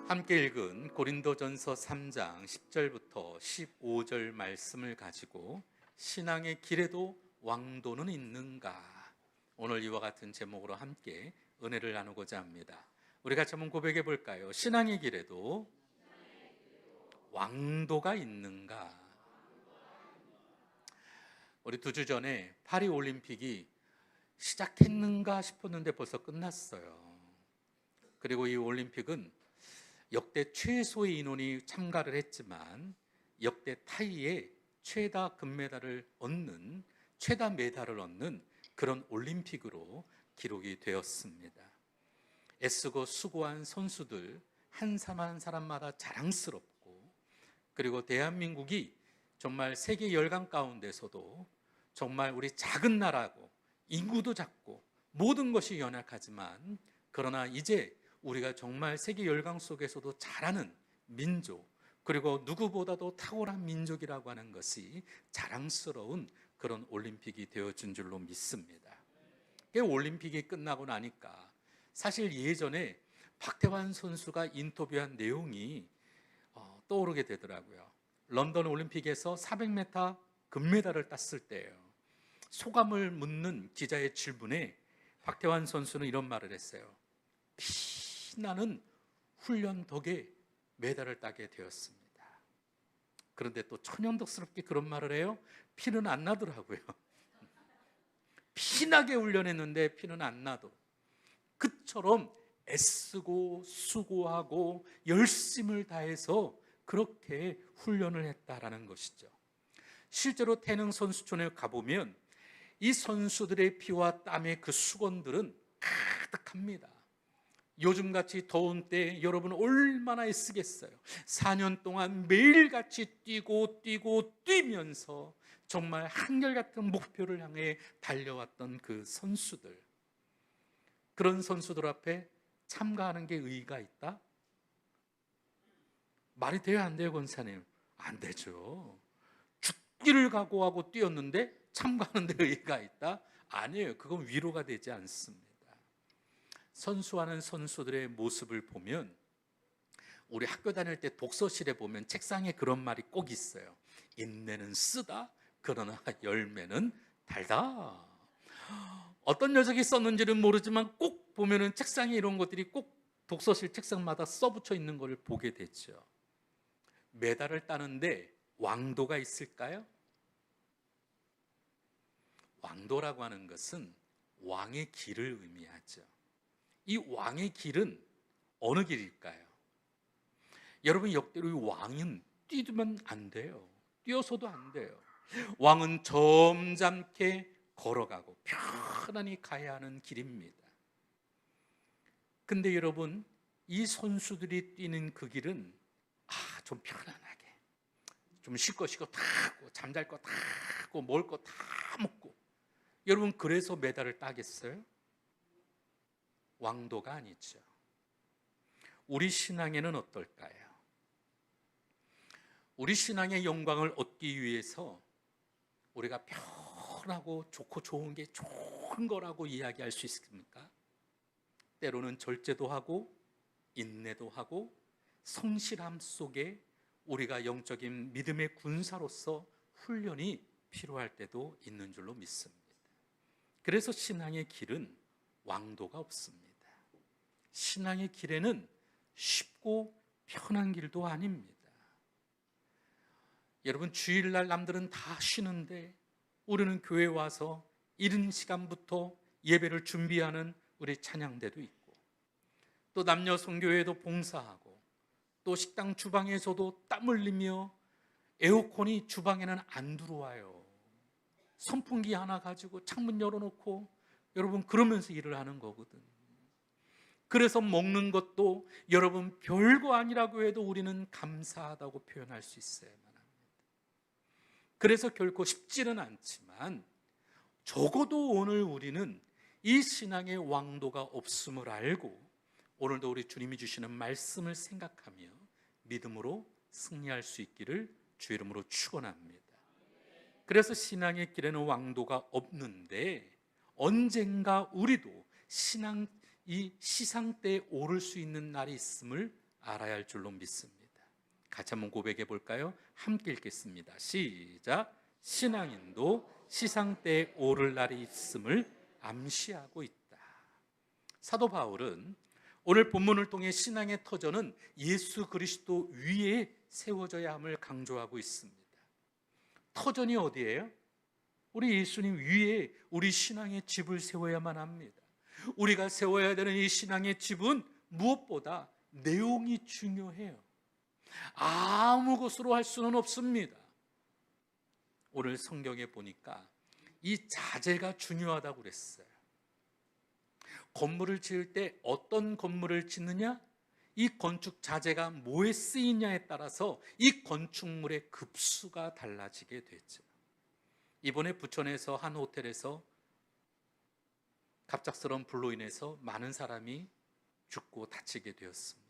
함께 읽은 고린도전서 3장 10절부터 15절 말씀을 가지고 신앙의 길에도 왕도는 있는가? 오늘 이와 같은 제목으로 함께 은혜를 나누고자 합니다. 우리 같이 한번 고백해 볼까요? 신앙의 길에도 왕도가 있는가? 우리 2주 전에 파리 올림픽이 시작했는가 싶었는데 벌써 끝났어요. 그리고 이 올림픽은 역대 최소의 인원이 참가를 했지만 역대 타이에 최다 금메달을 얻는, 최다 메달을 얻는 그런 올림픽으로 기록이 되었습니다. 애쓰고 수고한 선수들 한 사람 한 사람마다 자랑스럽고, 그리고 대한민국이 정말 세계 열강 가운데서도 정말 우리 작은 나라고 인구도 작고 모든 것이 연약하지만, 그러나 이제 우리가 정말 세계 열강 속에서도 잘하는 민족, 그리고 누구보다도 탁월한 민족이라고 하는 것이 자랑스러운 그런 올림픽이 되어준 줄로 믿습니다. 올림픽이 끝나고 나니까 사실 예전에 박태환 선수가 인터뷰한 내용이 떠오르게 되더라고요. 런던 올림픽에서 400m 금메달을 땄을 때예요. 소감을 묻는 기자의 질문에 박태환 선수는 이런 말을 했어요. 피나는 훈련 덕에 메달을 따게 되었습니다. 그런데 또 천연덕스럽게 그런 말을 해요. 피는 안 나더라고요. 피나게 훈련했는데 피는 안 나도. 그처럼 애쓰고 수고하고 열심을 다해서 그렇게 훈련을 했다라는 것이죠. 실제로 태릉 선수촌에 가보면 이 선수들의 피와 땀의 그 수건들은 가득합니다. 요즘같이 더운 때 여러분 얼마나 애쓰겠어요. 4년 동안 매일같이 뛰면서 정말 한결같은 목표를 향해 달려왔던 그 선수들, 그런 선수들 앞에 참가하는 게 의의가 있다? 말이 돼요, 안 돼요, 권사님? 안 되죠. 죽기를 각오하고 뛰었는데 참가하는 데 의의가 있다? 아니에요. 그건 위로가 되지 않습니다. 선수하는 선수들의 모습을 보면, 우리 학교 다닐 때 독서실에 보면 책상에 그런 말이 꼭 있어요. 인내는 쓰다, 그러나 열매는 달다. 어떤 녀석이 썼는지는 모르지만 꼭 보면은 책상에 이런 것들이 꼭 독서실 책상마다 써붙여 있는 것을 보게 되죠. 메달을 따는데 왕도가 있을까요? 왕도라고 하는 것은 왕의 길을 의미하죠. 이 왕의 길은 어느 길일까요? 여러분, 역대로 왕은 뛰면 안 돼요. 뛰어서도 안 돼요. 왕은 점잖게 걸어가고 편안히 가야 하는 길입니다. 근데 여러분, 이 선수들이 뛰는 그 길은 좀 편안하게, 좀 쉴 거 쉬고 다 하고, 잠잘 거 다 하고, 먹을 거 다 먹고, 여러분 그래서 메달을 따겠어요? 왕도가 아니죠. 우리 신앙에는 어떨까요? 우리 신앙의 영광을 얻기 위해서 우리가 편하고 좋고 좋은 게 좋은 거라고 이야기할 수 있습니까? 때로는 절제도 하고 인내도 하고 성실함 속에 우리가 영적인 믿음의 군사로서 훈련이 필요할 때도 있는 줄로 믿습니다. 그래서 신앙의 길은 왕도가 없습니다. 신앙의 길에는 쉽고 편한 길도 아닙니다. 여러분, 주일날 남들은 다 쉬는데 우리는 교회에 와서 이른 시간부터 예배를 준비하는 우리 찬양대도 있고, 또 남녀 선교회도 봉사하고, 또 식당 주방에서도 땀 흘리며 에어컨이 주방에는 안 들어와요. 선풍기 하나 가지고 창문 열어놓고 여러분 그러면서 일을 하는 거거든. 그래서 먹는 것도 여러분 별거 아니라고 해도 우리는 감사하다고 표현할 수 있어야만 합니다. 그래서 결코 쉽지는 않지만 적어도 오늘 우리는 이 신앙의 왕도가 없음을 알고 오늘도 우리 주님이 주시는 말씀을 생각하며 믿음으로 승리할 수 있기를 주 이름으로 축원합니다. 그래서 신앙의 길에는 왕도가 없는데 언젠가 우리도 이 시상대에 오를 수 있는 날이 있음을 알아야 할 줄로 믿습니다. 같이 한번 고백해 볼까요? 함께 읽겠습니다. 시작. 신앙인도 시상대에 오를 날이 있음을 암시하고 있다. 사도 바울은 오늘 본문을 통해 신앙의 터전은 예수 그리스도 위에 세워져야 함을 강조하고 있습니다. 터전이 어디예요? 우리 예수님 위에 우리 신앙의 집을 세워야만 합니다. 우리가 세워야 되는 이 신앙의 집은 무엇보다 내용이 중요해요. 아무 것으로 할 수는 없습니다. 오늘 성경에 보니까 이 자재가 중요하다고 그랬어요. 건물을 지을 때 어떤 건물을 짓느냐? 이 건축 자재가 뭐에 쓰이냐에 따라서 이 건축물의 급수가 달라지게 되죠. 이번에 부천에서 한 호텔에서 갑작스러운 불로 인해서 많은 사람이 죽고 다치게 되었습니다.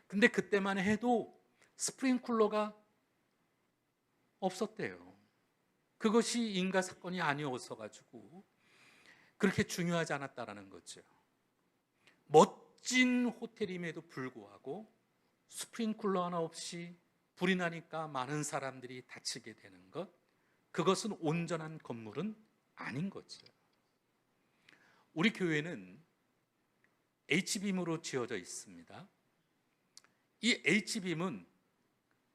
근데 그때만 해도 스프링쿨러가 없었대요. 그것이 인가 사건이 아니어서 가지고 그렇게 중요하지 않았다라는 거죠. 멋진 호텔임에도 불구하고 스프링쿨러 하나 없이 불이 나니까 많은 사람들이 다치게 되는 것, 그것은 온전한 건물은 아닌 거죠. 우리 교회는 H빔으로 지어져 있습니다. 이 H빔은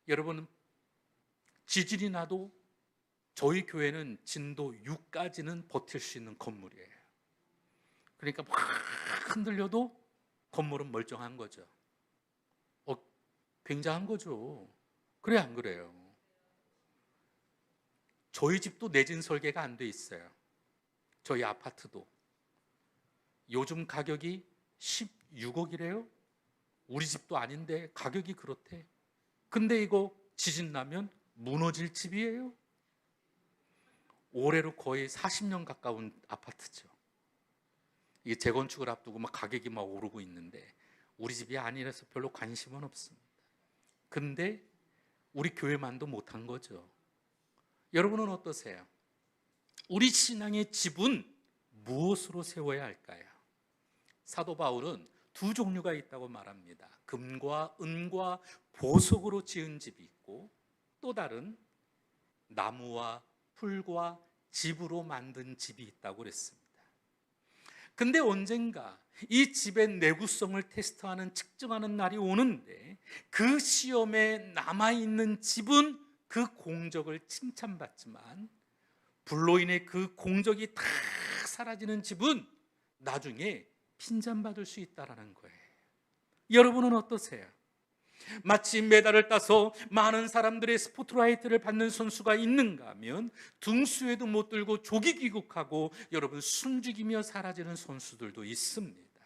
여러분 지진이 나도 저희 교회는 진도 6까지는 버틸 수 있는 건물이에요. 그러니까 막 흔들려도 건물은 멀쩡한 거죠. 굉장한 거죠. 그래 안 그래요? 저희 집도 내진 설계가 안 돼 있어요. 저희 아파트도. 요즘 가격이 16억이래요. 우리 집도 아닌데 가격이 그렇대. 근데 이거 지진 나면 무너질 집이에요. 올해로 거의 40년 가까운 아파트죠. 이게 재건축을 앞두고 막 가격이 막 오르고 있는데 우리 집이 아니라서 별로 관심은 없습니다. 근데 우리 교회만도 못한 거죠. 여러분은 어떠세요? 우리 신앙의 집은 무엇으로 세워야 할까요? 사도 바울은 두 종류가 있다고 말합니다. 금과 은과 보석으로 지은 집이 있고 또 다른 나무와 풀과 집으로 만든 집이 있다고 그랬습니다. 근데 언젠가 이 집의 내구성을 테스트하는 측정하는 날이 오는데 그 시험에 남아있는 집은 그 공적을 칭찬받지만 불로 인해 그 공적이 다 사라지는 집은 나중에 핀잔받을 수 있다는 거예요. 여러분은 어떠세요? 마치 메달을 따서 많은 사람들의 스포트라이트를 받는 선수가 있는가 하면 등수에도 못 들고 조기 귀국하고 여러분 숨죽이며 사라지는 선수들도 있습니다.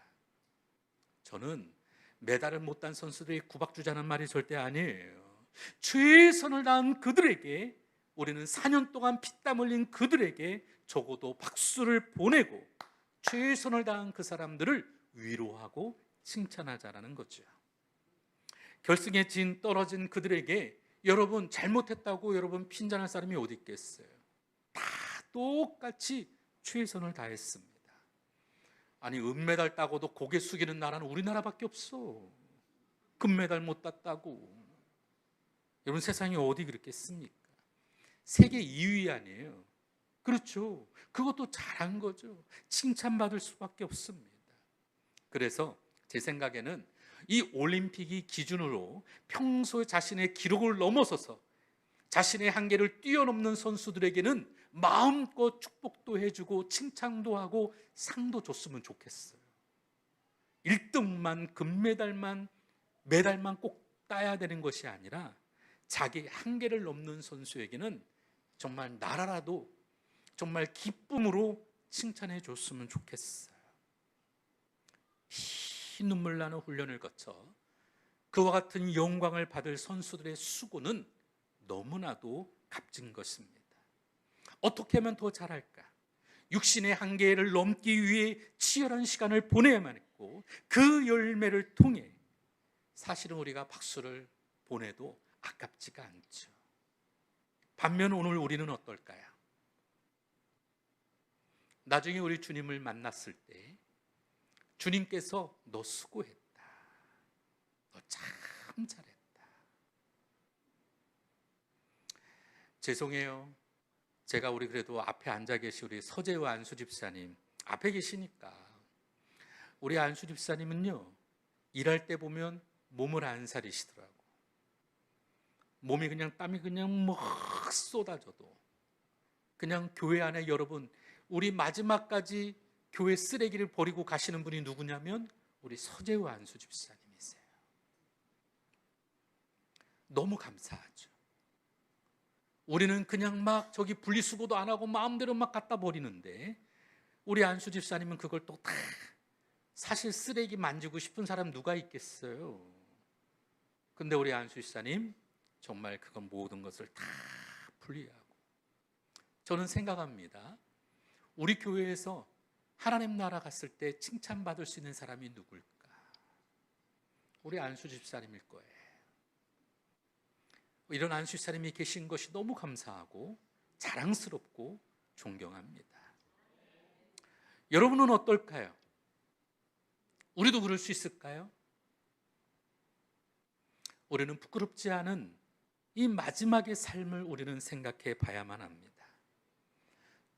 저는 메달을 못 딴 선수들이 구박주자는 말이 절대 아니에요. 최선을 다한 그들에게 우리는 4년 동안 피땀 흘린 그들에게 적어도 박수를 보내고 최선을 다한 그 사람들을 위로하고 칭찬하자라는 거죠. 결승에 떨어진 그들에게 여러분 잘못했다고 여러분 핀잔할 사람이 어디 있겠어요? 다 똑같이 최선을 다했습니다. 아니 은메달 따고도 고개 숙이는 나라는 우리나라밖에 없어. 금메달 못 땄다고. 여러분 세상에 어디 그렇겠습니까? 세계 2위 아니에요. 그렇죠. 그것도 잘한 거죠. 칭찬받을 수밖에 없습니다. 그래서 제 생각에는 이 올림픽이 기준으로 평소 자신의 기록을 넘어서서 자신의 한계를 뛰어넘는 선수들에게는 마음껏 축복도 해주고 칭찬도 하고 상도 줬으면 좋겠어요. 1등만 금메달만 메달만 꼭 따야 되는 것이 아니라 자기 한계를 넘는 선수에게는 정말 나라라도 정말 기쁨으로 칭찬해 줬으면 좋겠어요. 피눈물 나는 훈련을 거쳐 그와 같은 영광을 받을 선수들의 수고는 너무나도 값진 것입니다. 어떻게 하면 더 잘할까? 육신의 한계를 넘기 위해 치열한 시간을 보내야만 했고 그 열매를 통해 사실은 우리가 박수를 보내도 아깝지가 않죠. 반면 오늘 우리는 어떨까요? 나중에 우리 주님을 만났을 때 주님께서 너 수고했다. 참 잘했다. 죄송해요. 제가 우리 그래도 앞에 앉아 계신 우리 서재우 안수 집사님 앞에 계시니까, 우리 안수 집사님은요 일할 때 보면 몸을 안 사리시더라고. 몸이 그냥 땀이 그냥 막 쏟아져도 그냥 교회 안에, 여러분 우리 마지막까지 교회 쓰레기를 버리고 가시는 분이 누구냐면 우리 서재우 안수 집사님이세요. 너무 감사하죠. 우리는 그냥 막 저기 분리수거도 안 하고 마음대로 막 갖다 버리는데, 우리 안수 집사님은 그걸 또 다, 사실 쓰레기 만지고 싶은 사람 누가 있겠어요. 근데 우리 안수 집사님 정말 그건 모든 것을 다 분리하고. 저는 생각합니다. 우리 교회에서 하나님 나라 갔을 때 칭찬받을 수 있는 사람이 누굴까? 우리 안수 집사님일 거예요. 이런 안수 집사님이 계신 것이 너무 감사하고 자랑스럽고 존경합니다. 여러분은 어떨까요? 우리도 그럴 수 있을까요? 우리는 부끄럽지 않은 이 마지막의 삶을 우리는 생각해 봐야만 합니다.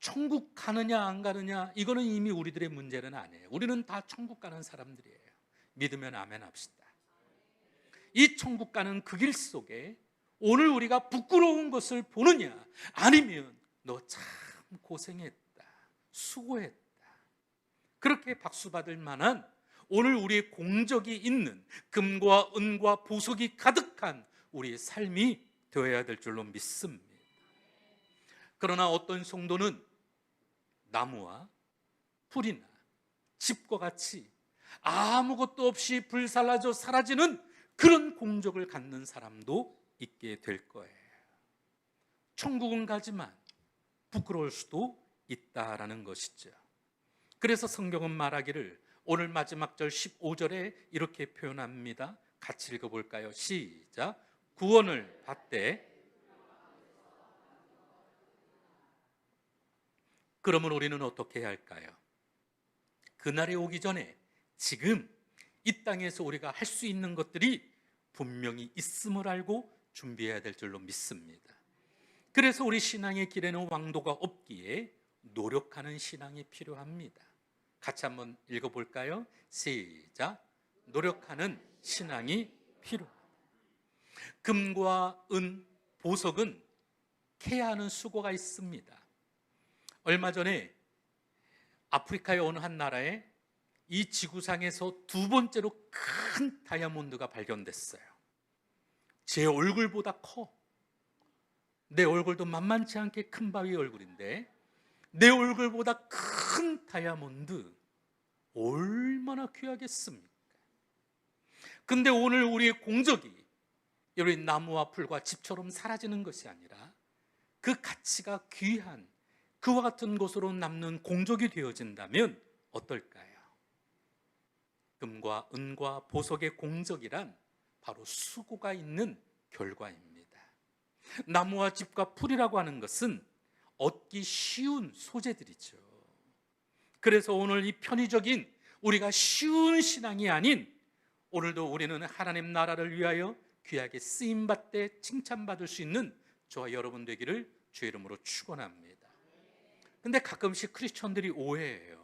천국 가느냐 안 가느냐, 이거는 이미 우리들의 문제는 아니에요. 우리는 다 천국 가는 사람들이에요. 믿으면 아멘 합시다. 이 천국 가는 그 길 속에 오늘 우리가 부끄러운 것을 보느냐, 아니면 너 참 고생했다, 수고했다, 그렇게 박수 받을 만한 오늘 우리의 공적이 있는 금과 은과 보석이 가득한 우리의 삶이 되어야 될 줄로 믿습니다. 그러나 어떤 성도는 나무와 풀이나 집과 같이 아무것도 없이 불살라져 사라지는 그런 공적을 갖는 사람도 있게 될 거예요. 천국은 가지만 부끄러울 수도 있다라는 것이죠. 그래서 성경은 말하기를 오늘 마지막 절 15절에 이렇게 표현합니다. 같이 읽어볼까요? 시작. 구원을 받되. 그러면 우리는 어떻게 해야 할까요? 그날이 오기 전에 지금 이 땅에서 우리가 할 수 있는 것들이 분명히 있음을 알고 준비해야 될 줄로 믿습니다. 그래서 우리 신앙의 길에는 왕도가 없기에 노력하는 신앙이 필요합니다. 같이 한번 읽어볼까요? 시작. 노력하는 신앙이 필요합니다. 금과 은, 보석은 캐야 하는 수고가 있습니다. 얼마 전에 아프리카의 어느 한 나라에 이 지구상에서 두 번째로 큰 다이아몬드가 발견됐어요. 제 얼굴보다 커. 내 얼굴도 만만치 않게 큰 바위 얼굴인데 내 얼굴보다 큰 다이아몬드, 얼마나 귀하겠습니까? 근데 오늘 우리의 공적이 여러분 나무와 풀과 집처럼 사라지는 것이 아니라 그 가치가 귀한 그와 같은 것으로 남는 공적이 되어진다면 어떨까요? 금과 은과 보석의 공적이란 바로 수고가 있는 결과입니다. 나무와 집과 풀이라고 하는 것은 얻기 쉬운 소재들이죠. 그래서 오늘 이 편의적인 우리가 쉬운 신앙이 아닌, 오늘도 우리는 하나님 나라를 위하여 귀하게 쓰임받되 칭찬받을 수 있는 저와 여러분 되기를 주의 이름으로 축원합니다. 근데 가끔씩 크리스천들이 오해해요.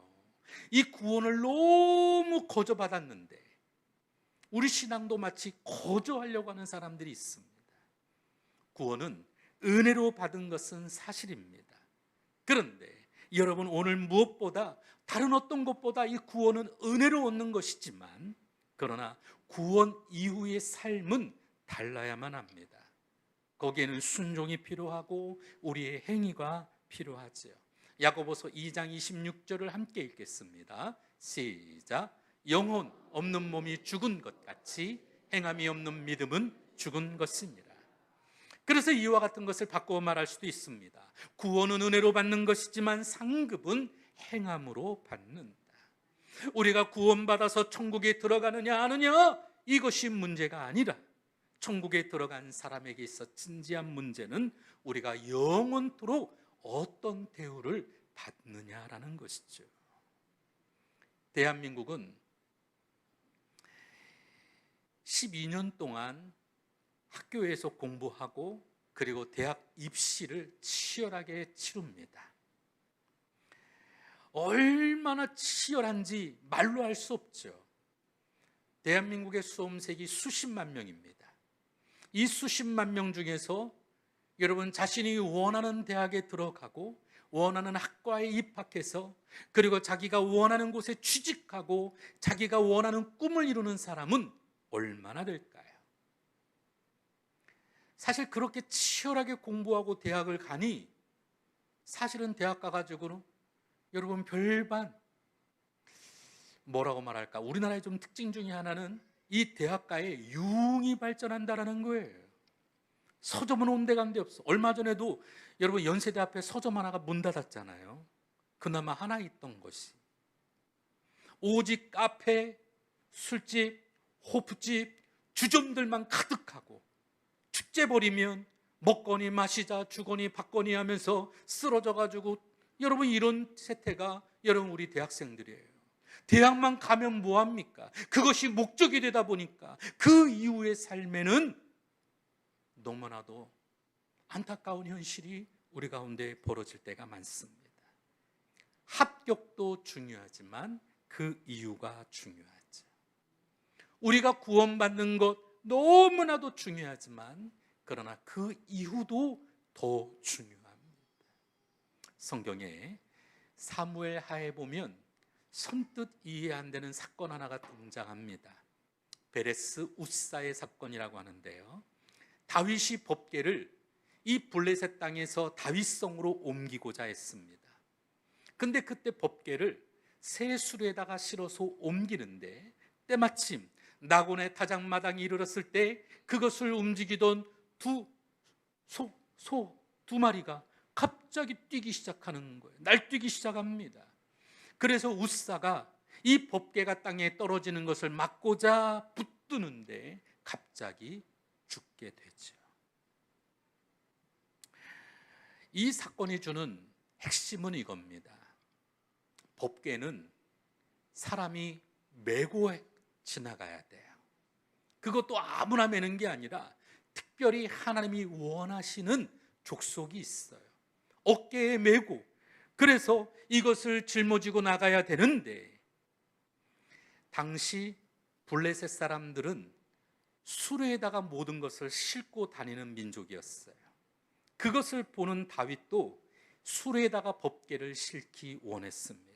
이 구원을 너무 거저받았는데 우리 신앙도 마치 거저하려고 하는 사람들이 있습니다. 구원은 은혜로 받은 것은 사실입니다. 그런데 여러분, 오늘 무엇보다 다른 어떤 것보다 이 구원은 은혜로 얻는 것이지만, 그러나 구원 이후의 삶은 달라야만 합니다. 거기에는 순종이 필요하고 우리의 행위가 필요하죠. 야고보서 2장 26절을 함께 읽겠습니다. 시작. 영혼 없는 몸이 죽은 것 같이 행함이 없는 믿음은 죽은 것이니라. 그래서 이와 같은 것을 바꾸어 말할 수도 있습니다. 구원은 은혜로 받는 것이지만 상급은 행함으로 받는다. 우리가 구원받아서 천국에 들어가느냐 아느냐, 이것이 문제가 아니라 천국에 들어간 사람에게 있어 진지한 문제는 우리가 영원토록 어떤 대우를 받느냐라는 것이죠. 대한민국은 12년 동안 학교에서 공부하고 그리고 대학 입시를 치열하게 치릅니다. 얼마나 치열한지 말로 할 수 없죠. 대한민국의 수험생이 수십만 명입니다. 이 수십만 명 중에서 여러분 자신이 원하는 대학에 들어가고 원하는 학과에 입학해서 그리고 자기가 원하는 곳에 취직하고 자기가 원하는 꿈을 이루는 사람은 얼마나 될까요? 사실 그렇게 치열하게 공부하고 대학을 가니 사실은 대학 가가지고는 여러분 별반 뭐라고 말할까? 우리나라의 좀 특징 중에 하나는 이 대학가에 융이 발전한다라는 거예요. 서점은 온데간데 없어. 얼마 전에도 여러분 연세대 앞에 서점 하나가 문 닫았잖아요. 그나마 하나 있던 것이. 오직 카페, 술집, 호프집, 주점들만 가득하고 축제 벌이면 먹거니 마시자 주거니 받거니 하면서 쓰러져가지고 여러분 이런 세태가 여러분 우리 대학생들이에요. 대학만 가면 뭐합니까? 그것이 목적이 되다 보니까 그 이후의 삶에는 너무나도 안타까운 현실이 우리 가운데 벌어질 때가 많습니다. 합격도 중요하지만 그 이유가 중요하죠. 우리가 구원받는 것 너무나도 중요하지만 그러나 그 이후도 더 중요합니다. 성경에 사무엘 하에 보면 선뜻 이해 안 되는 사건 하나가 등장합니다. 베레스 우사의 사건이라고 하는데요. 다윗이 법궤를 이 블레셋 땅에서 다윗성으로 옮기고자 했습니다. 근데 그때 법궤를 새 수레에다가 실어서 옮기는데 때마침 나곤의 타작마당이 이르렀을 때 그것을 움직이던 소 두 마리가 갑자기 뛰기 시작하는 거예요. 날뛰기 시작합니다. 그래서 우사가 이 법궤가 땅에 떨어지는 것을 막고자 붙드는데 갑자기 죽게 되죠. 이 사건이 주는 핵심은 이겁니다. 법궤는 사람이 메고 지나가야 돼요. 그것도 아무나 메는 게 아니라 특별히 하나님이 원하시는 족속이 있어요. 어깨에 메고 그래서 이것을 짊어지고 나가야 되는데 당시 블레셋 사람들은 수레에다가 모든 것을 싣고 다니는 민족이었어요. 그것을 보는 다윗도 수레에다가 법궤를 싣기 원했습니다.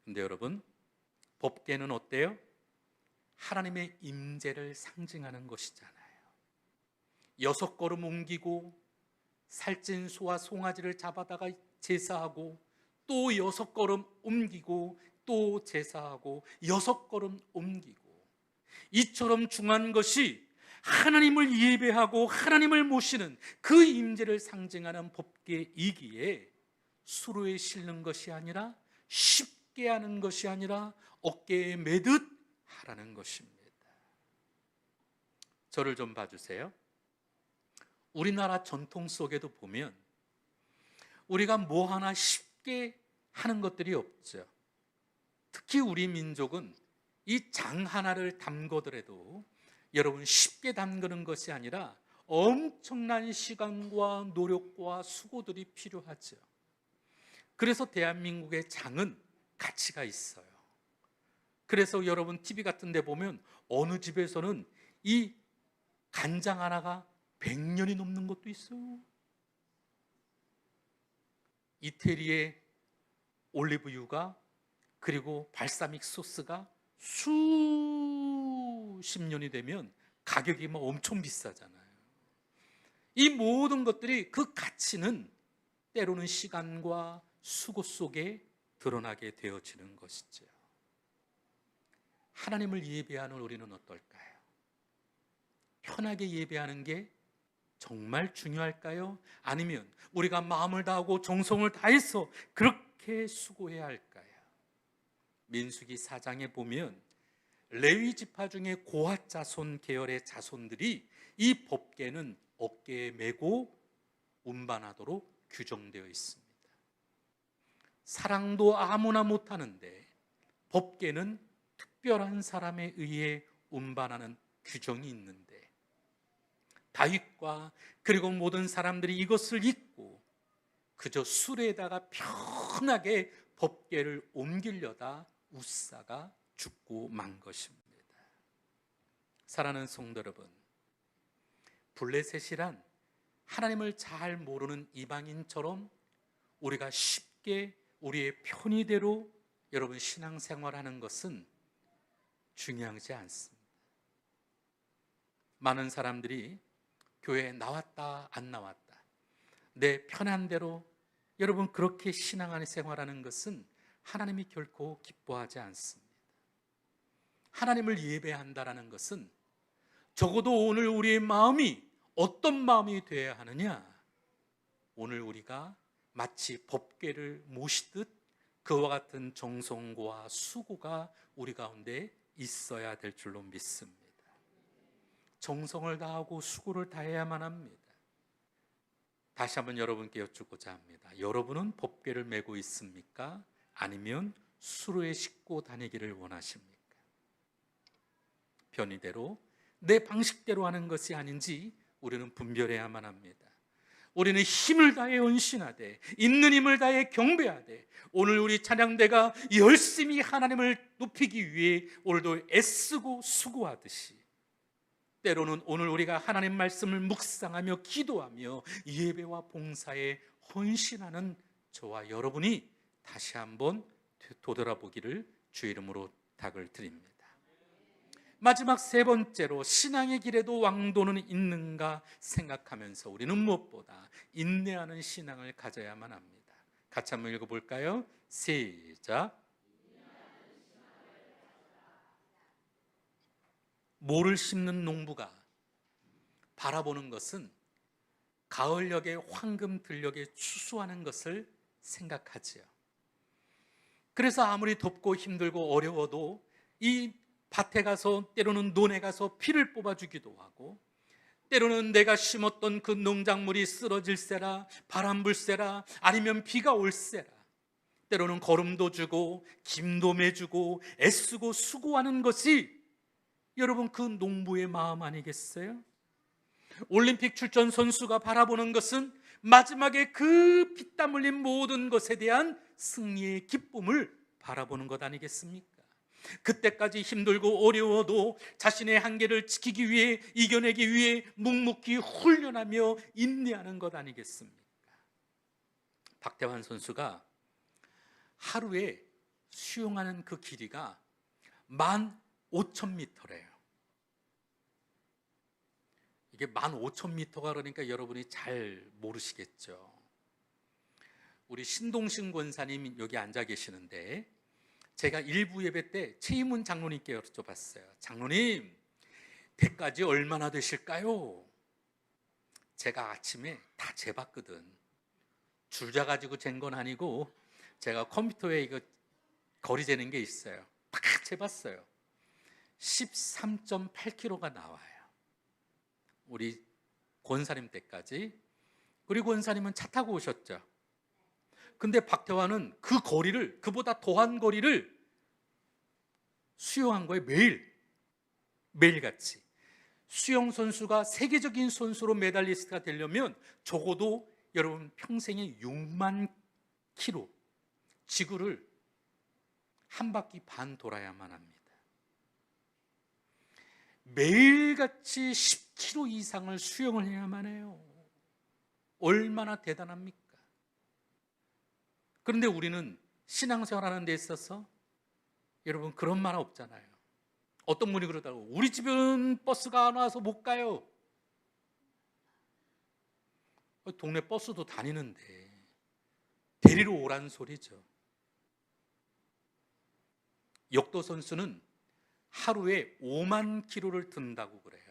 근데 여러분 법궤는 어때요? 하나님의 임재를 상징하는 것이잖아요. 6걸음 옮기고 살찐 소와 송아지를 잡아다가 제사하고 또 6걸음 옮기고 또 제사하고 6걸음 옮기고 이처럼 중요한 것이 하나님을 예배하고 하나님을 모시는 그 임재를 상징하는 법궤이기에 수로에 실는 것이 아니라 쉽게 하는 것이 아니라 어깨에 매듯 하라는 것입니다. 저를 좀 봐주세요. 우리나라 전통 속에도 보면 우리가 뭐 하나 쉽게 하는 것들이 없죠. 특히 우리 민족은 이 장 하나를 담거더라도 여러분 쉽게 담그는 것이 아니라 엄청난 시간과 노력과 수고들이 필요하죠. 그래서 대한민국의 장은 가치가 있어요. 그래서 여러분 TV 같은 데 보면 어느 집에서는 이 간장 하나가 100년이 넘는 것도 있어요. 이태리의 올리브유가 그리고 발사믹 소스가 수십 년이 되면 가격이 막 엄청 비싸잖아요. 이 모든 것들이 그 가치는 때로는 시간과 수고 속에 드러나게 되어지는 것이죠. 하나님을 예배하는 우리는 어떨까요? 편하게 예배하는 게 정말 중요할까요? 아니면 우리가 마음을 다하고 정성을 다해서 그렇게 수고해야 할까요? 민수기 4장에 보면 레위 지파 중에 고핫 자손 계열의 자손들이 이 법궤는 어깨에 메고 운반하도록 규정되어 있습니다. 사랑도 아무나 못하는데 법궤는 특별한 사람에 의해 운반하는 규정이 있는데 다윗과 그리고 모든 사람들이 이것을 잊고 그저 수레에다가 편하게 법궤를 옮기려다 우사가 죽고 만 것입니다. 사랑하는 성도 여러분, 블레셋이란 하나님을 잘 모르는 이방인처럼 우리가 쉽게 우리의 편의대로 여러분 신앙생활하는 것은 중요하지 않습니다. 많은 사람들이 교회에 나왔다 안 나왔다 내 편한 대로 여러분 그렇게 신앙생활하는 것은 하나님이 결코 기뻐하지 않습니다. 하나님을 예배한다라는 것은 적어도 오늘 우리의 마음이 어떤 마음이 되어야 하느냐, 오늘 우리가 마치 법궤를 모시듯 그와 같은 정성과 수고가 우리 가운데 있어야 될 줄로 믿습니다. 정성을 다하고 수고를 다해야만 합니다. 다시 한번 여러분께 여쭙고자 합니다. 여러분은 법궤를 메고 있습니까? 아니면 수로에 싣고 다니기를 원하십니까? 편의대로 내 방식대로 하는 것이 아닌지 우리는 분별해야만 합니다. 우리는 힘을 다해 헌신하되 있는 힘을 다해 경배하되 오늘 우리 찬양대가 열심히 하나님을 높이기 위해 오늘도 애쓰고 수고하듯이 때로는 오늘 우리가 하나님 말씀을 묵상하며 기도하며 예배와 봉사에 헌신하는 저와 여러분이 다시 한번 되돌아보기를 주의 이름으로 부탁을 드립니다. 마지막 세 번째로 신앙의 길에도 왕도는 있는가 생각하면서 우리는 무엇보다 인내하는 신앙을 가져야만 합니다. 같이 한번 읽어볼까요? 시작. 모를 심는 농부가 바라보는 것은 가을녘에 황금 들녘에 추수하는 것을 생각하지요. 그래서 아무리 덥고 힘들고 어려워도 이 밭에 가서 때로는 논에 가서 피를 뽑아주기도 하고 때로는 내가 심었던 그 농작물이 쓰러질세라 바람 불세라 아니면 비가 올세라 때로는 거름도 주고 김도 매주고 애쓰고 수고하는 것이 여러분 그 농부의 마음 아니겠어요? 올림픽 출전 선수가 바라보는 것은 마지막에 그 피땀 흘린 모든 것에 대한 승리의 기쁨을 바라보는 것 아니겠습니까? 그때까지 힘들고 어려워도 자신의 한계를 지키기 위해 이겨내기 위해 묵묵히 훈련하며 인내하는 것 아니겠습니까? 박태환 선수가 하루에 수영하는 그 길이가 15,000m래요. 이게 15,000m가 그러니까 여러분이 잘 모르시겠죠. 우리 신동신 권사님 여기 앉아 계시는데 제가 일부 예배 때 최희문 장로님께 여쭤봤어요. 장로님, 대까지 얼마나 되실까요? 제가 아침에 다 재봤거든. 줄자 가지고 잰 건 아니고 제가 컴퓨터에 이거 거리 재는 게 있어요. 다 재봤어요. 13.8km가 나와요. 우리 권사님 때까지. 그리고 권사님은 차 타고 오셨죠. 근데 박태환은 그 거리를, 그보다 더한 거리를 수영한 거예요. 매일같이. 수영 선수가 세계적인 선수로 메달리스트가 되려면 적어도 여러분 평생에 6만 킬로 지구를 한 바퀴 반 돌아야만 합니다. 매일같이 10km 이상을 수영을 해야만 해요. 얼마나 대단합니까? 그런데 우리는 신앙생활하는 데 있어서 여러분 그런 말 없잖아요. 어떤 분이 그러더라고. 우리 집은 버스가 안 와서 못 가요. 동네 버스도 다니는데 데리러 오란 소리죠. 역도 선수는 하루에 5만 킬로를 든다고 그래요.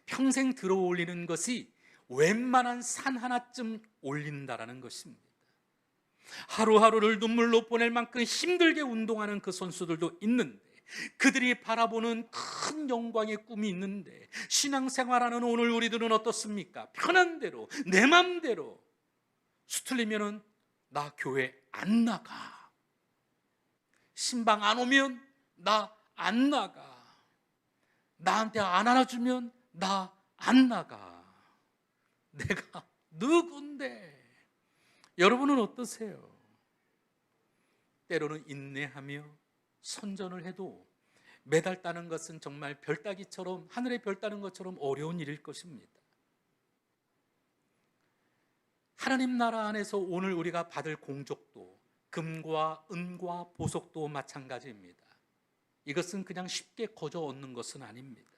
평생 들어 올리는 것이 웬만한 산 하나쯤 올린다라는 것입니다. 하루하루를 눈물로 보낼 만큼 힘들게 운동하는 그 선수들도 있는데 그들이 바라보는 큰 영광의 꿈이 있는데 신앙생활하는 오늘 우리들은 어떻습니까? 편한 대로 내 맘대로 수틀리면은 나 교회 안 나가, 신방 안 오면 나 안 나가, 나한테 안 안아주면 나 안 나가. 내가 누군데? 여러분은 어떠세요? 때로는 인내하며 선전을 해도 매달 따는 것은 정말 별 따기처럼, 하늘의 별 따는 것처럼 어려운 일일 것입니다. 하나님 나라 안에서 오늘 우리가 받을 공적도 금과 은과 보석도 마찬가지입니다. 이것은 그냥 쉽게 거저 얻는 것은 아닙니다.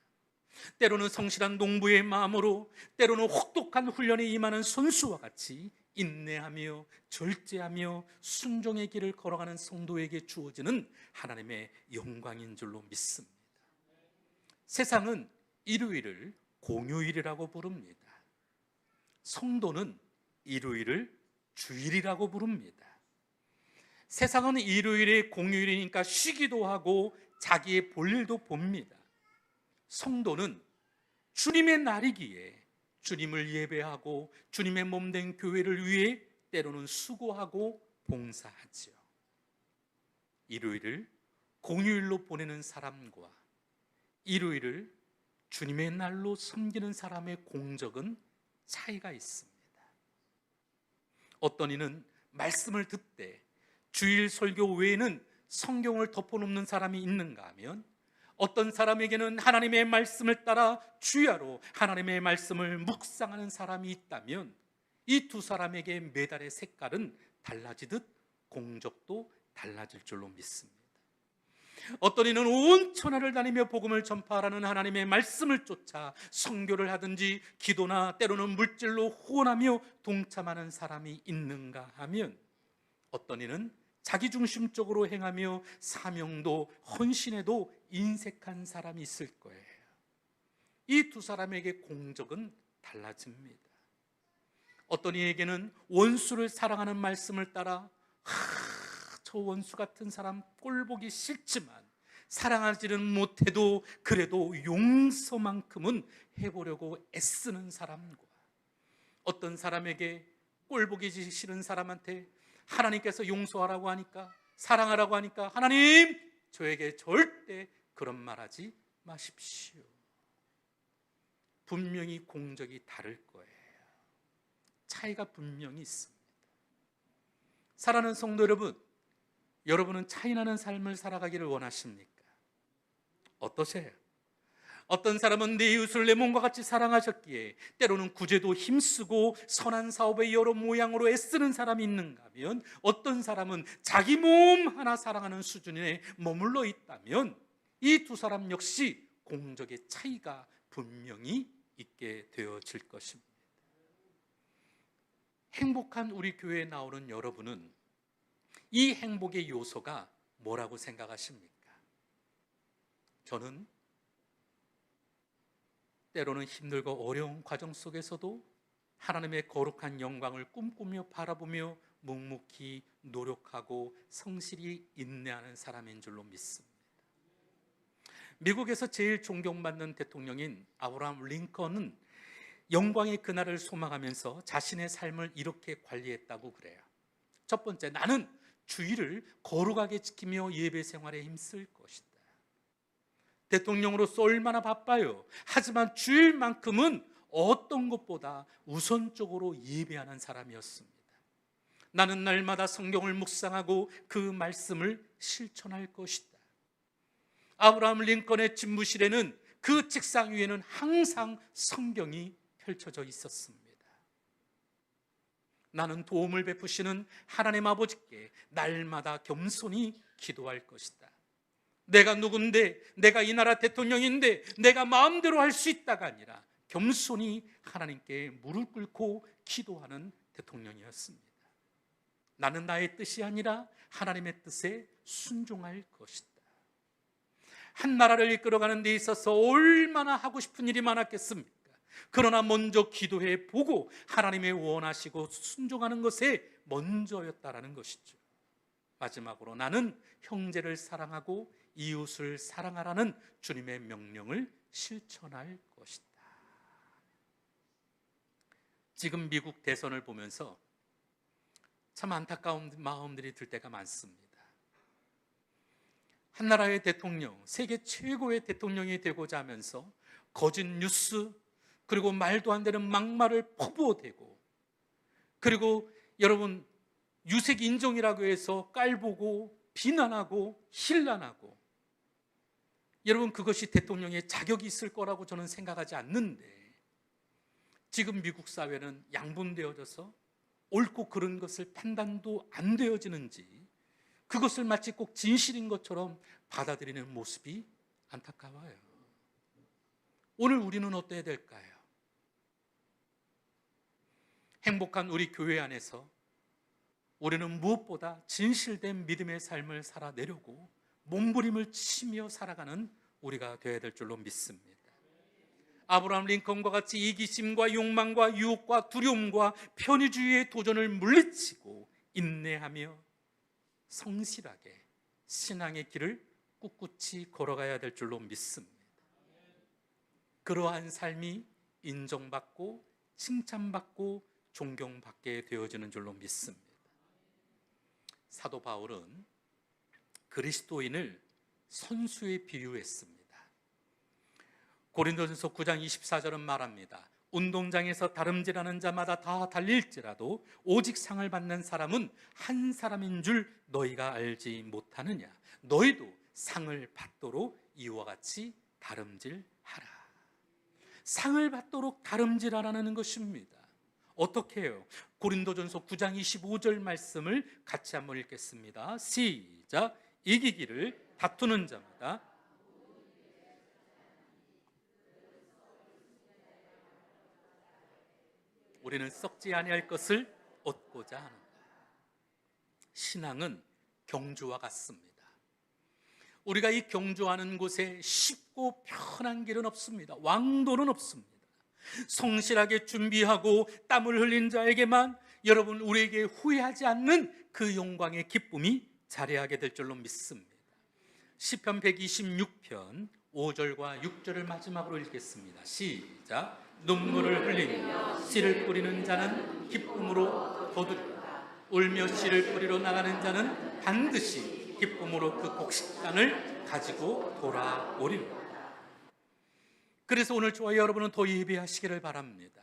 때로는 성실한 농부의 마음으로, 때로는 혹독한 훈련에 임하는 선수와 같이 인내하며 절제하며 순종의 길을 걸어가는 성도에게 주어지는 하나님의 영광인 줄로 믿습니다. 세상은 일요일을 공휴일이라고 부릅니다. 성도는 일요일을 주일이라고 부릅니다. 세상은 일요일이 공휴일이니까 쉬기도 하고 자기의 볼일도 봅니다. 성도는 주님의 날이기에 주님을 예배하고 주님의 몸된 교회를 위해 때로는 수고하고 봉사하죠. 일요일을 공휴일로 보내는 사람과 일요일을 주님의 날로 섬기는 사람의 공적은 차이가 있습니다. 어떤 이는 말씀을 듣되 주일 설교 외에는 성경을 덮어놓는 사람이 있는가 하면, 어떤 사람에게는 하나님의 말씀을 따라 주야로 하나님의 말씀을 묵상하는 사람이 있다면, 이 두 사람에게 메달의 색깔은 달라지듯 공적도 달라질 줄로 믿습니다. 어떤 이는 온 천하를 다니며 복음을 전파하라는 하나님의 말씀을 쫓아 선교를 하든지 기도나 때로는 물질로 후원하며 동참하는 사람이 있는가 하면, 어떤 이는 자기중심적으로 행하며 사명도 헌신에도 인색한 사람이 있을 거예요. 이 두 사람에게 공적은 달라집니다. 어떤 이에게는 원수를 사랑하는 말씀을 따라 저 원수 같은 사람 꼴보기 싫지만 사랑하지는 못해도 그래도 용서만큼은 해보려고 애쓰는 사람과, 어떤 사람에게 꼴보기 싫은 사람한테 하나님께서 용서하라고 하니까, 사랑하라고 하니까 하나님 저에게 절대 그런 말하지 마십시오. 분명히 공적이 다를 거예요. 차이가 분명히 있습니다. 사랑하는 성도 여러분, 여러분은 차이나는 삶을 살아가기를 원하십니까? 어떠세요? 어떤 사람은 내 이웃을 내 몸과 같이 사랑하셨기에 때로는 구제도 힘쓰고 선한 사업의 여러 모양으로 애쓰는 사람이 있는가 하면, 어떤 사람은 자기 몸 하나 사랑하는 수준에 머물러 있다면, 이 두 사람 역시 공적의 차이가 분명히 있게 되어질 것입니다. 행복한 우리 교회에 나오는 여러분은 이 행복의 요소가 뭐라고 생각하십니까? 저는 때로는 힘들고 어려운 과정 속에서도 하나님의 거룩한 영광을 꿈꾸며 바라보며 묵묵히 노력하고 성실히 인내하는 사람인 줄로 믿습니다. 미국에서 제일 존경받는 대통령인 아브라함 링컨은 영광의 그날을 소망하면서 자신의 삶을 이렇게 관리했다고 그래요. 첫 번째, 나는 주일을 거룩하게 지키며 예배 생활에 힘쓸 것이다. 대통령으로서 얼마나 바빠요. 하지만 주일만큼은 어떤 것보다 우선적으로 예배하는 사람이었습니다. 나는 날마다 성경을 묵상하고 그 말씀을 실천할 것이다. 아브라함 링컨의 집무실에는 그 책상 위에는 항상 성경이 펼쳐져 있었습니다. 나는 도움을 베푸시는 하나님 아버지께 날마다 겸손히 기도할 것이다. 내가 누군데, 내가 이 나라 대통령인데 내가 마음대로 할 수 있다가 아니라 겸손히 하나님께 무릎 꿇고 기도하는 대통령이었습니다. 나는 나의 뜻이 아니라 하나님의 뜻에 순종할 것이다. 한 나라를 이끌어가는 데 있어서 얼마나 하고 싶은 일이 많았겠습니까? 그러나 먼저 기도해 보고 하나님의 원하시고 순종하는 것에 먼저였다라는 것이죠. 마지막으로 나는 형제를 사랑하고 이웃을 사랑하라는 주님의 명령을 실천할 것이다. 지금 미국 대선을 보면서 참 안타까운 마음들이 들 때가 많습니다. 한 나라의 대통령, 세계 최고의 대통령이 되고자 하면서 거짓 뉴스, 그리고 말도 안 되는 막말을 퍼부어대고, 그리고 여러분 유색 인종이라고 해서 깔보고 비난하고 힐난하고, 여러분 그것이 대통령의 자격이 있을 거라고 저는 생각하지 않는데, 지금 미국 사회는 양분되어져서 옳고 그른 것을 판단도 안 되어지는지, 그것을 마치 꼭 진실인 것처럼 받아들이는 모습이 안타까워요. 오늘 우리는 어때야 될까요? 행복한 우리 교회 안에서 우리는 무엇보다 진실된 믿음의 삶을 살아내려고 몸부림을 치며 살아가는 우리가 되어야 될 줄로 믿습니다. 아브라함 링컨과 같이 이기심과 욕망과 유혹과 두려움과 편의주의의 도전을 물리치고 인내하며 성실하게 신앙의 길을 꿋꿋이 걸어가야 될 줄로 믿습니다. 그러한 삶이 인정받고 칭찬받고 존경받게 되어지는 줄로 믿습니다. 사도 바울은 그리스도인을 선수에 비유했습니다. 고린도전서 9장 24절은 말합니다. 운동장에서 다름질하는 자마다 다 달릴지라도 오직 상을 받는 사람은 한 사람인 줄 너희가 알지 못하느냐. 너희도 상을 받도록 이와 같이 다름질하라. 상을 받도록 다름질하라는 것입니다. 어떻게 해요? 고린도전서 9장 25절 말씀을 같이 한번 읽겠습니다. 시작. 이기기를 다투는 자마다 우리는 썩지 아니할 것을 얻고자 하는가. 신앙은 경주와 같습니다. 우리가 이 경주하는 곳에 쉽고 편한 길은 없습니다. 왕도는 없습니다. 성실하게 준비하고 땀을 흘린 자에게만 여러분 우리에게 후회하지 않는 그 영광의 기쁨이 자리하게 될 줄로 믿습니다. 시편 126편 5절과 6절을 마지막으로 읽겠습니다. 시작. 눈물을 흘리며 씨를 뿌리는 자는 기쁨으로 거두리라. 울며 씨를 뿌리러 나가는 자는 반드시 기쁨으로 그 곡식단을 가지고 돌아오리라. 그래서 오늘 저와 여러분은 더 예배하시기를 바랍니다.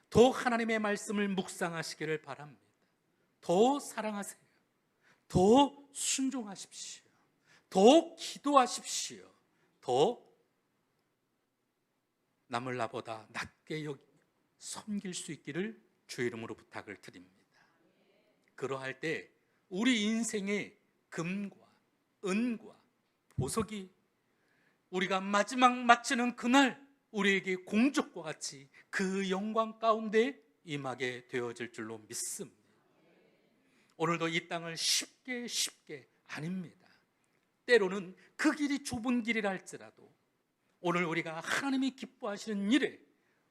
더 하나님의 말씀을 묵상하시기를 바랍니다. 더 사랑하세요. 더 순종하십시오. 더 기도하십시오. 더 남을 나보다 낮게 섬길 수 있기를 주의 이름으로 부탁을 드립니다. 그러할 때 우리 인생의 금과 은과 보석이 우리가 마지막 마치는 그날 우리에게 공적과 같이 그 영광 가운데 임하게 되어질 줄로 믿습니다. 오늘도 이 땅을 쉽게 아닙니다. 때로는 그 길이 좁은 길이라 할지라도 오늘 우리가 하나님이 기뻐하시는 일에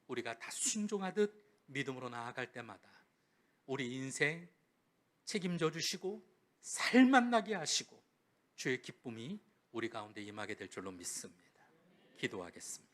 우리가 다 순종하듯 믿음으로 나아갈 때마다 우리 인생 책임져 주시고 살만 나게 하시고 주의 기쁨이 우리 가운데 임하게 될 줄로 믿습니다. 기도하겠습니다.